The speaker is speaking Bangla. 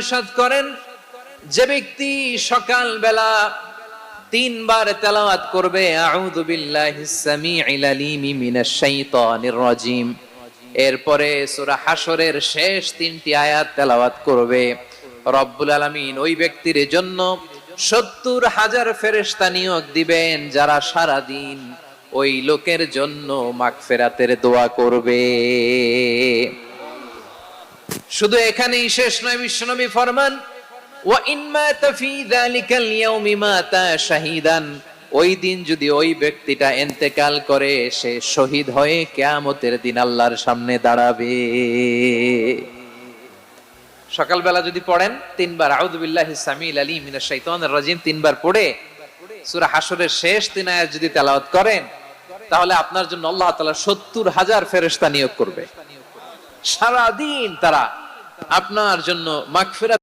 ইরশাদ করেন, যে ব্যক্তি সকাল বেলা 3 বার তেলাওয়াত করবে আউযু বিল্লাহিস সামিউল আলিম মিনাশ শাইতানির রাজিম, এরপরে সূরা হাশরের শেষ 3টি আয়াত তেলাওয়াত করবে, রব্বুল আলামিন ওই ব্যক্তির জন্য 70,000 ফেরেশতা নিয়োগ দিবেন যারা সারা দিন ওই লোকের জন্য মাগফিরাতের দোয়া করবে। শুধু এখানেই শেষ নয়, বিশ্বনবী ফরমান ওয়া ইন মাতা ফি যালিকাল ইয়াউমি মাতা শাহীদান, ওই দিন যদি ওই ব্যক্তিটা ইন্তেকাল করে সে শহীদ হয়ে কিয়ামতের দিন আল্লাহর সামনে দাঁড়াবে। সকালবেলা যদি পড়েন 3 বার আউযু বিল্লাহিস সামিউল আলিম মিনাশ শাইতানির রাজিম 3 বার পড়ে সূরা হাশরের শেষ 3 আয়াত যদি তেলাওয়াত করেন, তাহলে আপনার জন্য আল্লাহ তাআলা 70,000 ফেরেশতা নিয়োগ করবে। সারা দিন তারা আপনার জন্য মাগফিরাত